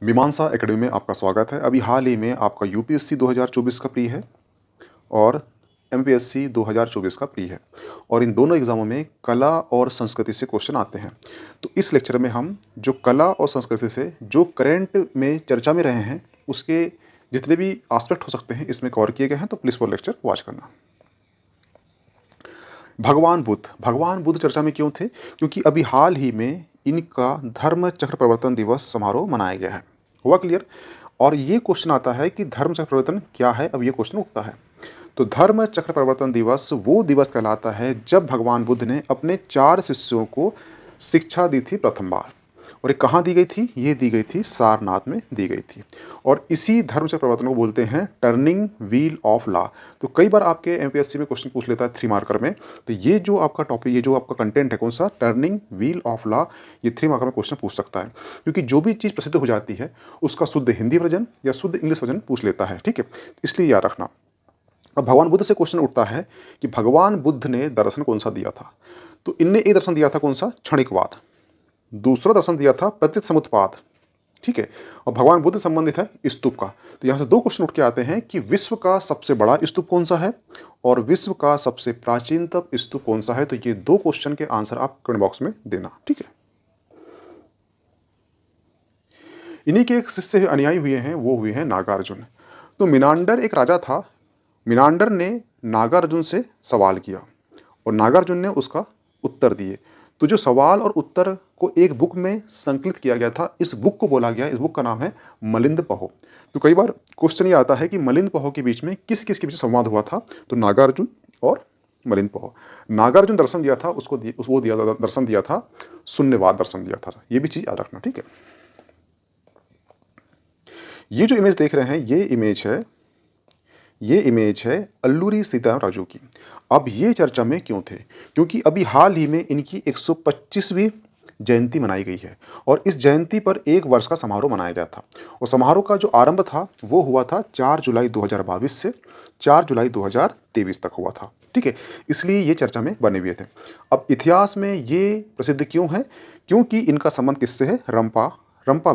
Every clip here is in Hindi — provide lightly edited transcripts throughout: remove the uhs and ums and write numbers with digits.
मीमांसा एकेडमी में आपका स्वागत है। अभी हाल ही में आपका यूपीएससी 2024 का प्री है और एमपीएससी 2024 का प्री है और इन दोनों एग्ज़ामों में कला और संस्कृति से क्वेश्चन आते हैं। तो इस लेक्चर में हम जो कला और संस्कृति से जो करंट में चर्चा में रहे हैं उसके जितने भी एस्पेक्ट हो सकते हैं इसमें कवर किए गए हैं, तो प्लीज़ वो लेक्चर वॉच करना। भगवान बुद्ध चर्चा में क्यों थे? क्योंकि अभी हाल ही में इनका धर्म चक्र प्रवर्तन दिवस समारोह मनाया गया है। हुआ क्लियर? और ये क्वेश्चन आता है कि धर्म चक्र प्रवर्तन क्या है? अब ये क्वेश्चन उठता है। तो धर्म चक्र प्रवर्तन दिवस वो दिवस कहलाता है जब भगवान बुद्ध ने अपने 4 शिष्यों को शिक्षा दी थी प्रथम बार। और ये कहाँ दी गई थी? ये दी गई थी सारनाथ में दी गई थी। और इसी धर्म चक्र प्रवर्तन को बोलते हैं टर्निंग व्हील ऑफ लॉ। तो कई बार आपके एमपीएससी में क्वेश्चन पूछ लेता है 3 मार्कर में। तो ये जो आपका टॉपिक, ये जो आपका कंटेंट है कौन सा, टर्निंग व्हील ऑफ लॉ, ये 3 मार्कर में क्वेश्चन पूछ सकता है। क्योंकि जो भी चीज़ प्रसिद्ध हो जाती है उसका शुद्ध हिंदी वर्जन या शुद्ध इंग्लिश वर्जन पूछ लेता है। ठीक है, इसलिए याद रखना। अब भगवान बुद्ध से क्वेश्चन उठता है कि भगवान बुद्ध ने दर्शन कौन सा दिया था? तो इनने एक दर्शन दिया था कौन सा? क्षणिकवाद। दूसरा दर्शन दिया था प्रतीत समुत्पाद। ठीक है, और भगवान बुद्ध संबंधित है स्तूप का। तो यहाँ से 2 क्वेश्चन उठ के आते हैं कि विश्व का सबसे बड़ा स्तूप कौन सा है और विश्व का सबसे प्राचीनतम स्तूप कौन सा है। तो ये 2 क्वेश्चन के आंसर आप कमेंट बॉक्स में देना। ठीक है, इन्हीं के एक शिष्य अनुयायी हुए हैं, वो हुए हैं नागार्जुन। तो मिनांडर एक राजा था। मिनांडर ने नागार्जुन से सवाल किया और नागार्जुन ने उसका उत्तर दिए। तो जो सवाल और उत्तर को एक बुक में संकलित किया गया था, इस बुक को बोला गया, इस बुक का नाम है मलिंद पहो। तो कई बार क्वेश्चन ये आता है कि मलिंद पहो के बीच में किस किस के बीच संवाद हुआ था? तो नागार्जुन और मलिंद पहो। नागार्जुन दर्शन दिया था, उसको दर्शन दिया था शून्यवाद दर्शन दिया था। ये भी चीज़ याद रखना। ठीक है, ये जो इमेज देख रहे हैं ये इमेज है अल्लूरी सीताराम राजू की। अब ये चर्चा में क्यों थे? क्योंकि अभी हाल ही में इनकी 125वीं जयंती मनाई गई है और इस जयंती पर 1 वर्ष का समारोह मनाया गया था। और समारोह का जो आरंभ था वो हुआ था 4 जुलाई 2022 से 4 जुलाई 2023 तक हुआ था। ठीक है, इसलिए ये चर्चा में बने हुए थे। अब इतिहास में ये प्रसिद्ध क्यों है? क्योंकि इनका संबंध किससे है? रंपा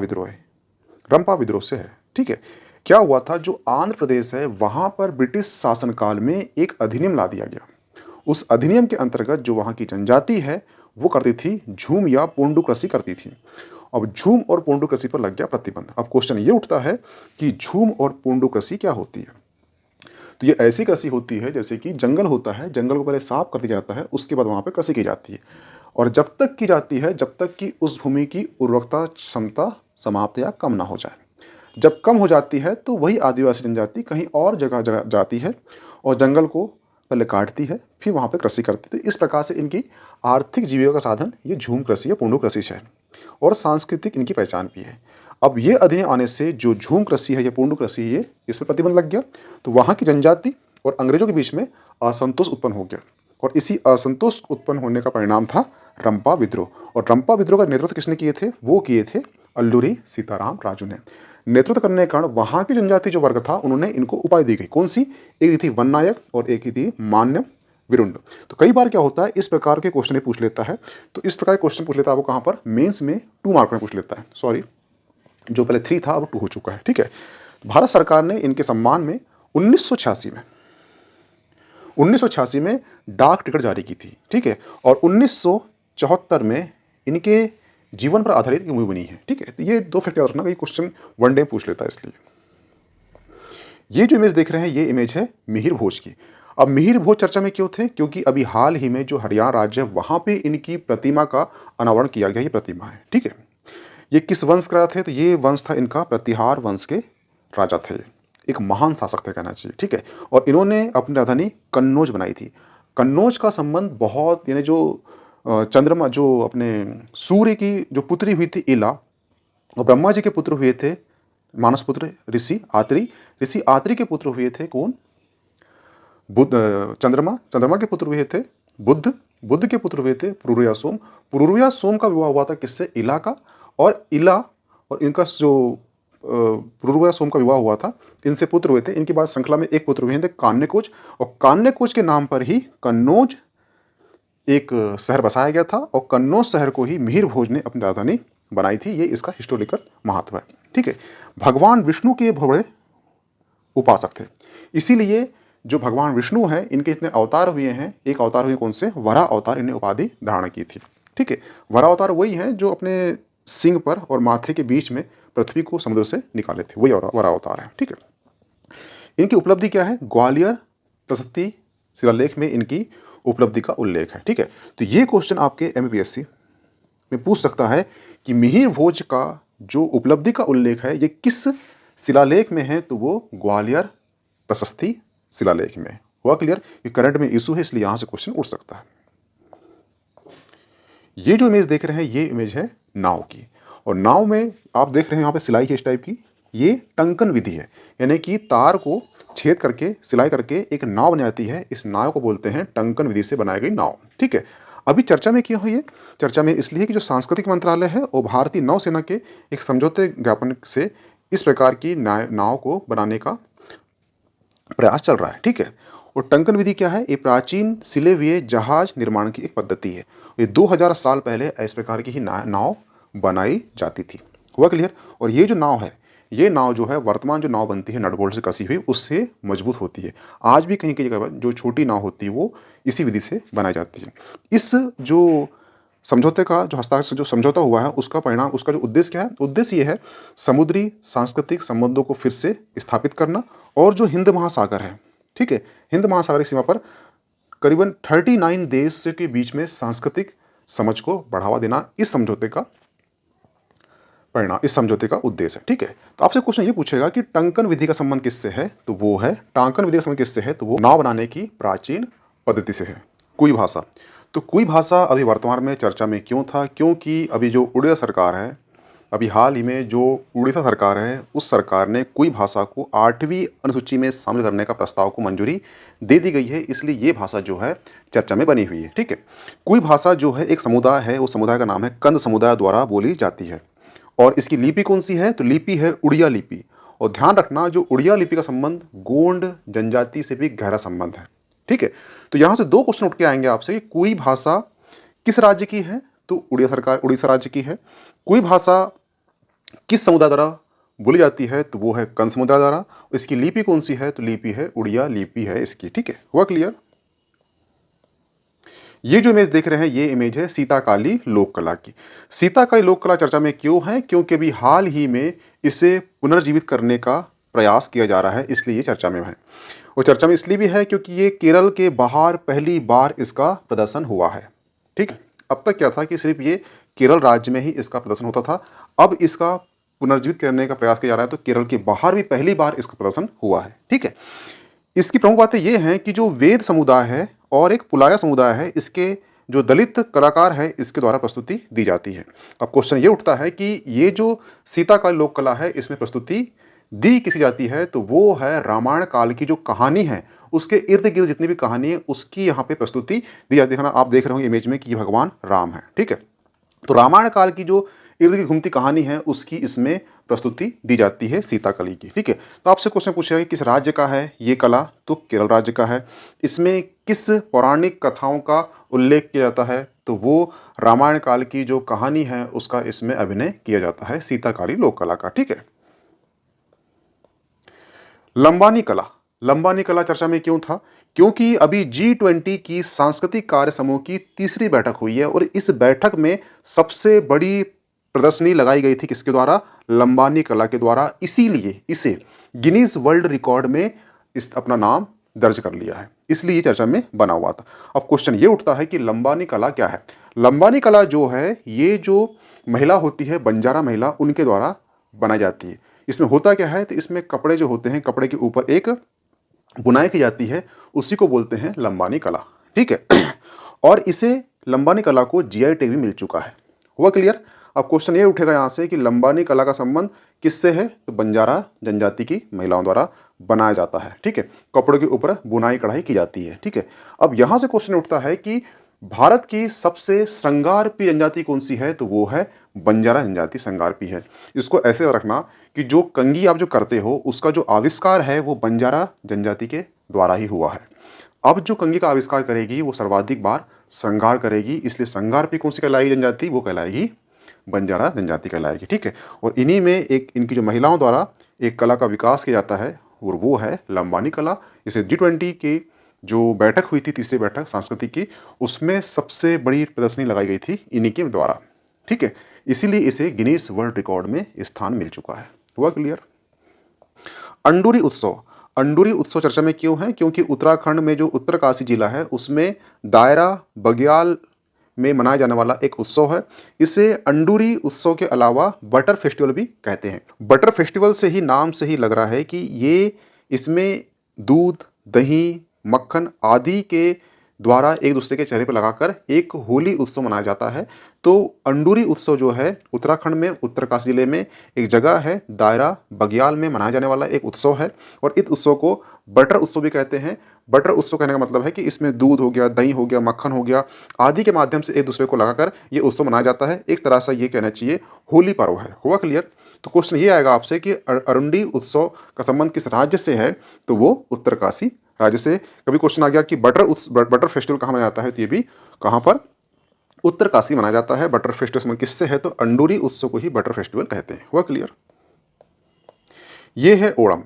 विद्रोह से है। ठीक है, क्या हुआ था, जो आंध्र प्रदेश है वहाँ पर ब्रिटिश शासनकाल में एक अधिनियम ला दिया गया। उस अधिनियम के अंतर्गत जो वहाँ की जनजाति है वो करती थी झूम या पोंडू कृषि करती थी। अब झूम और पोंडू कृषि पर लग गया प्रतिबंध। अब क्वेश्चन ये उठता है कि झूम और पोंडू कृषि क्या होती है? तो ये ऐसी कृषि होती है जैसे कि जंगल होता है, जंगल को पहले साफ कर दिया जाता है, उसके बाद वहाँ पर कृषि की जाती है और जब तक की जाती है जब तक कि उस भूमि की उर्वरकता क्षमता समाप्त या कम ना हो जाए। जब कम हो जाती है तो वही आदिवासी जनजाति कहीं और जगह जाती है और जंगल को पहले काटती है, फिर वहाँ पे कृषि करती है। तो इस प्रकार से इनकी आर्थिक जीविका का साधन ये झूम कृषि या पोंडू कृषि है और सांस्कृतिक इनकी पहचान भी है। अब ये अधिनियम आने से जो झूम कृषि है या पोंडू कृषि है इस पर प्रतिबंध लग गया, तो वहाँ की जनजाति और अंग्रेजों के बीच में असंतोष उत्पन्न हो गया और इसी असंतोष उत्पन्न होने का परिणाम था रंपा विद्रोह। और रंपा विद्रोह का नेतृत्व किसने किए थे? वो किए थे अल्लूरी सीताराम राजू ने। नेतृत्व करने के कारण वहाँ की जनजाति जो वर्ग था उन्होंने इनको उपाधि दी गई। कौन सी? एक थी वन नायक और एक ही थी मान्य विरुंड। तो कई बार क्या होता है, इस प्रकार के क्वेश्चन पूछ लेता है। तो इस प्रकार के क्वेश्चन पूछ लेता है वो कहाँ पर? मेंस में 2 मार्क में पूछ लेता है। सॉरी, जो पहले 3 था अब 2 हो चुका है। ठीक है, भारत सरकार ने इनके सम्मान में 1986 में डाक टिकट जारी की थी। ठीक है, और 1974 में इनके जीवन पर आधारित एक मूवी बनी है। ठीक है, तो ये 2 फैक्ट याद रखना कि क्वेश्चन वन डे पूछ लेता है। इसलिए ये जो इमेज देख रहे हैं ये इमेज है मिहिर भोज की। अब मिहिर भोज चर्चा में क्यों थे? क्योंकि अभी हाल ही में जो हरियाणा राज्य है वहाँ पे इनकी प्रतिमा का अनावरण किया गया। ये प्रतिमा है। ठीक है, ये किस वंश का थे? तो ये वंश था इनका प्रतिहार वंश के राजा थे, एक महान शासक थे कहना चाहिए। ठीक है, और इन्होंने अपनी राजधानी कन्नौज बनाई थी। कन्नौज का संबंध बहुत, यानी जो चंद्रमा, जो अपने सूर्य की जो पुत्री हुई थी इला, और ब्रह्मा जी के पुत्र हुए थे मानस पुत्र ऋषि आत्री। ऋषि आत्री के पुत्र हुए थे कौन? बुद्ध। चंद्रमा के पुत्र हुए थे बुद्ध। बुद्ध के पुत्र हुए थे पुरुरया सोम। पुरुरया सोम का विवाह हुआ था किससे? इला का। और इला और इनका जो पुरुरया सोम का विवाह हुआ था, इनसे पुत्र हुए थे। इनके बाद श्रृंखला में एक पुत्र हुए थे कान्यकोज, और कान्यकोज के नाम पर ही कन्नौज एक शहर बसाया गया था और कन्नौज शहर को ही मिहिर भोज ने अपनी राजधानी बनाई थी, ये इसका हिस्टोरिकल महत्व है। ठीक है, भगवान विष्णु के बड़े उपासक थे, इसीलिए जो भगवान विष्णु हैं इनके इतने अवतार हुए हैं। एक अवतार हुए कौन से, वराह अवतार, इन्हें उपाधि धारण की थी। ठीक है, वराह अवतार वही हैं जो अपने सिंह पर और माथे के बीच में पृथ्वी को समुद्र से निकाले थे, वही वराह अवतार है। ठीक है, इनकी उपलब्धि क्या है, ग्वालियर प्रशस्ति शिलालेख में इनकी उपलब्धि का उल्लेख है। ठीक है, तो ये क्वेश्चन आपके एमपीएससी में पूछ सकता है कि मिहिर भोज का जो उपलब्धि का उल्लेख है ये किस शिलालेख में है, तो वो ग्वालियर प्रशस्ति शिलालेख में। हुआ क्लियर? ये करंट में इशू है, इसलिए यहां से क्वेश्चन उठ सकता है। ये जो इमेज देख रहे हैं ये इमेज है नाव की, और नाव में आप देख रहे हैं यहाँ पे सिलाई किस टाइप की, ये टंकन विधि है, यानी कि तार को छेद करके सिलाई करके एक नाव बन जाती है। इस नाव को बोलते हैं टंकन विधि से बनाई गई नाव। ठीक है, अभी चर्चा में क्यों है ये? चर्चा में इसलिए कि जो सांस्कृतिक मंत्रालय है और भारतीय नौसेना के एक समझौते ज्ञापन से इस प्रकार की नाव को बनाने का प्रयास चल रहा है। ठीक है, और टंकन विधि क्या है, ये प्राचीन सिले हुए जहाज निर्माण की एक पद्धति है। ये 2000 साल पहले इस प्रकार की ही नाव बनाई जाती थी। हुआ क्लियर? और ये जो नाव है, ये नाव जो है वर्तमान जो नाव बनती है नट बोल्ट से कसी हुई, उससे मजबूत होती है। आज भी कहीं कहीं जगह पर जो छोटी नाव होती है वो इसी विधि से बनाई जाती है। इस जो समझौते का जो हस्ताक्षर जो समझौता हुआ है उसका परिणाम, उसका जो उद्देश्य क्या है, उद्देश्य ये है समुद्री सांस्कृतिक संबंधों को फिर से स्थापित करना, और जो हिंद महासागर है, ठीक है, हिंद महासागर की सीमा पर करीबन 39 देश के बीच में सांस्कृतिक समझ को बढ़ावा देना इस समझौते का परिणाम, इस समझौते का उद्देश्य है। ठीक है, तो आपसे क्वेश्चन ये पूछेगा कि टंकन विधि का संबंध किससे है, तो वो है टांकन विधि का संबंध किससे है, तो वो नाव बनाने की प्राचीन पद्धति से है। कुई भाषा, तो कुई भाषा अभी वर्तमान में चर्चा में क्यों था, क्योंकि अभी जो उड़ीसा सरकार है, अभी हाल ही में जो उड़ीसा सरकार है उस सरकार ने कुई भाषा को 8वीं अनुसूची में शामिल करने का प्रस्ताव को मंजूरी दे दी गई है, इसलिए ये भाषा जो है चर्चा में बनी हुई है। ठीक है, कुई भाषा जो है एक समुदाय है, उस समुदाय का नाम है कंद समुदाय द्वारा बोली जाती है, और इसकी लिपि कौन सी है, तो लिपि है उड़िया लिपि। और ध्यान रखना जो उड़िया लिपि का संबंध गोंड जनजाति से भी गहरा संबंध है। ठीक है, तो यहाँ से 2 क्वेश्चन उठ के आएंगे आपसे कि कुई भाषा किस राज्य की है, तो उड़ीसा राज्य की है। कुई भाषा किस समुदाय द्वारा बोली जाती है, तो वो है कंद समुदाय द्वारा। इसकी लिपि कौन सी है, तो लिपि है उड़िया लिपि है इसकी। ठीक है, हुआ क्लियर? ये जो इमेज देख रहे हैं ये इमेज है सीताकाली लोक कला की। सीताकाली लोक कला चर्चा में क्यों है, क्योंकि अभी हाल ही में इसे पुनर्जीवित करने का प्रयास किया जा रहा है, इसलिए ये चर्चा में है। और चर्चा में इसलिए भी है क्योंकि ये केरल के बाहर पहली बार इसका प्रदर्शन हुआ है। ठीक, अब तक क्या था कि सिर्फ ये केरल राज्य में ही इसका प्रदर्शन होता था, अब इसका पुनर्जीवित करने का प्रयास किया जा रहा है, तो केरल के बाहर भी पहली बार इसका प्रदर्शन हुआ है। ठीक है, इसकी प्रमुख बातें ये हैं कि जो वेद समुदाय है और एक पुलाया समुदाय है, इसके जो दलित कलाकार है इसके द्वारा प्रस्तुति दी जाती है। अब क्वेश्चन ये उठता है कि ये जो सीताकाली लोक कला है इसमें प्रस्तुति दी किसी जाती है, तो वो है रामायण काल की जो कहानी है उसके इर्द गिर्द जितनी भी कहानी है उसकी यहाँ पे प्रस्तुति दी जाती है ना। आप देख रहे होंगे इमेज में कि ये भगवान राम है। ठीक है, तो रामायण काल की जो इर्द गिर्द घूमती कहानी है उसकी इसमें प्रस्तुति दी जाती है सीताकली की। ठीक है, तो आपसे क्वेश्चन पूछा है किस राज्य का है ये कला, तो केरल राज्य का है। इसमें किस पौराणिक कथाओं का उल्लेख किया जाता है, तो वो रामायण काल की जो कहानी है उसका इसमें अभिनय किया जाता है सीताकाली लोक कला का। ठीक है, लंबानी कला, लंबानी कला चर्चा में क्यों था, क्योंकि अभी G20 की सांस्कृतिक कार्य समूह की 3री बैठक हुई है, और इस बैठक में सबसे बड़ी प्रदर्शनी लगाई गई थी किसके द्वारा, लंबानी कला के द्वारा, इसीलिए इसे गिनीज वर्ल्ड रिकॉर्ड में इस अपना नाम दर्ज कर लिया है, इसलिए ये चर्चा में बना हुआ था। अब क्वेश्चन ये उठता है कि लंबानी कला क्या है। लंबानी कला जो है ये जो महिला होती है, बंजारा महिला, उनके द्वारा बनाई जाती है। इसमें होता क्या है, तो इसमें कपड़े जो होते हैं, कपड़े के ऊपर एक बुनाई की जाती है, उसी को बोलते हैं लंबानी कला। ठीक है, और इसे लंबानी कला को GI टैग भी मिल चुका है। हुआ क्लियर? अब क्वेश्चन ये उठेगा यहाँ से कि लंबानी कला का संबंध किससे है, तो बंजारा जनजाति की महिलाओं द्वारा बनाया जाता है। ठीक है, कपड़ों के ऊपर बुनाई कढ़ाई की जाती है। ठीक है, अब यहाँ से क्वेश्चन उठता है कि भारत की सबसे श्रृंगारप्रिय जनजाति कौन सी है, तो वो है बंजारा जनजाति श्रृंगारप्रिय है। इसको ऐसे रखना कि जो कंघी आप जो करते हो उसका जो आविष्कार है वो बंजारा जनजाति के द्वारा ही हुआ है। अब जो कंघी का आविष्कार करेगी वो सर्वाधिक बार श्रृंगार करेगी, इसलिए श्रृंगारप्रिय कौन सी कहलाएगी जनजाति, वो कहलाएगी बंजारा जनजाति कहलाएगी। ठीक है, और इन्हीं में एक इनकी जो महिलाओं द्वारा एक कला का विकास किया जाता है और वो है लंबानी कला। इसे G20 की जो बैठक हुई थी, तीसरी बैठक सांस्कृतिक की, उसमें सबसे बड़ी प्रदर्शनी लगाई गई थी इन्हीं के द्वारा। ठीक है, इसीलिए इसे गिनीज वर्ल्ड रिकॉर्ड में स्थान मिल चुका है। हुआ क्लियर? अंडूरी उत्सव। अंडूरी उत्सव चर्चा में क्यों है? क्योंकि उत्तराखंड में जो उत्तरकाशी जिला है उसमें दायरा बग्याल में मनाया जाने वाला एक उत्सव है। इसे अंडूरी उत्सव के अलावा बटर फेस्टिवल भी कहते हैं। बटर फेस्टिवल से ही नाम से ही लग रहा है कि ये इसमें दूध, दही, मक्खन आदि के द्वारा एक दूसरे के चेहरे पर लगाकर एक होली उत्सव मनाया जाता है। तो अंडूरी उत्सव जो है उत्तराखंड में उत्तरकाशी जिले में एक जगह है, दायरा बग्याल में मनाया जाने वाला एक उत्सव है और इस उत्सव को बटर उत्सव भी कहते हैं। बटर उत्सव कहने का मतलब है कि इसमें दूध हो गया, दही हो गया, मक्खन हो गया आदि के माध्यम से एक दूसरे को लगाकर ये उत्सव मनाया जाता है। एक तरह से ये कहना चाहिए होली पर्व है। हुआ क्लियर? तो क्वेश्चन ये आएगा आपसे कि अरुंडी उत्सव का संबंध किस राज्य से है? तो वो उत्तरकाशी राज्य से। कभी क्वेश्चन आ गया कि बटर फेस्टिवल कहाँ मनाया जाता है? तो ये भी कहाँ पर? उत्तरकाशी मनाया जाता है। बटर फेस्टिवल संबंध किससे है? तो अंडूरी उत्सव को ही बटर फेस्टिवल कहते हैं। हुआ क्लियर? ये है ओणम।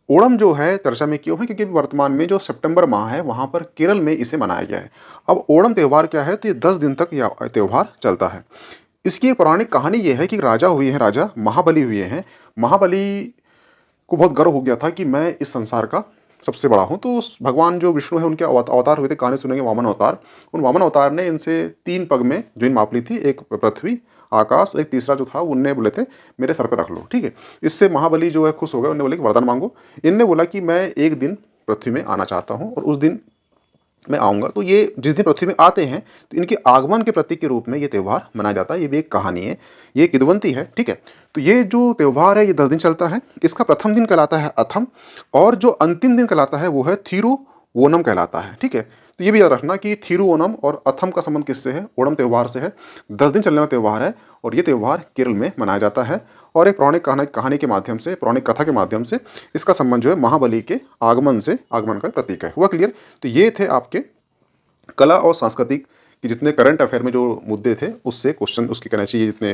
ओणम जो है चर्चा में क्यों है? क्योंकि वर्तमान में जो सितंबर माह है वहाँ पर केरल में इसे मनाया गया है। अब ओणम त्यौहार क्या है? तो ये 10 दिन तक यह त्यौहार चलता है। इसकी एक पौराणिक कहानी ये है कि राजा हुए हैं, राजा महाबली हुए हैं। महाबली को बहुत गर्व हो गया था कि मैं इस संसार का सबसे बड़ा हूँ। तो भगवान जो विष्णु है उनके अवतार हुए थे, कहानी सुनेंगे वामन अवतार। उन वामन अवतार ने इनसे 3 पग में जमीन माप ली थी, एक पृथ्वी, आकाश और एक तीसरा जो था उनने बोले थे मेरे सर पर रख लो। ठीक है, इससे महाबली जो है खुश हो गए। उन्होंने बोले कि वरदान मांगो। इनने बोला कि मैं एक दिन पृथ्वी में आना चाहता हूँ और उस दिन मैं आऊँगा। तो ये जिस दिन पृथ्वी में आते हैं तो इनके आगमन के प्रतीक के रूप में ये त्यौहार मनाया जाता है। ये भी एक कहानी है, ये किदवंती है। ठीक है, तो ये जो त्यौहार है ये 10 दिन चलता है। इसका प्रथम दिन कहलाता है अथम और जो अंतिम दिन कहलाता है वो है थिरुवोनम कहलाता है। ठीक है, तो ये भी याद रखना कि थिरुवोनम और अथम का संबंध किससे है? ओणम त्यौहार से है। 10 दिन चलने वाला त्यौहार है और ये त्यौहार केरल में मनाया जाता है और एक पौराणिक कहानी के माध्यम से, पौराणिक कथा के माध्यम से इसका संबंध जो है महाबली के आगमन से, आगमन का प्रतीक है। हुआ क्लियर? तो ये थे आपके कला और सांस्कृतिक कि जितने करंट अफेयर में जो मुद्दे थे उससे क्वेश्चन, उसके कहना चाहिए जितने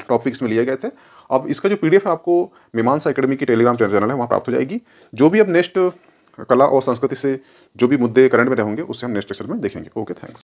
टॉपिक्स में लिए गए थे। अब इसका जो PDF है आपको मीमांसा एकेडमी की टेलीग्राम चैनल है वहाँ प्राप्त हो जाएगी। जो भी अब नेक्स्ट कला और संस्कृति से जो भी मुद्दे करंट में रहेंगे उससे हम नेक्स्ट लेक्चर में देखेंगे। Okay, thanks.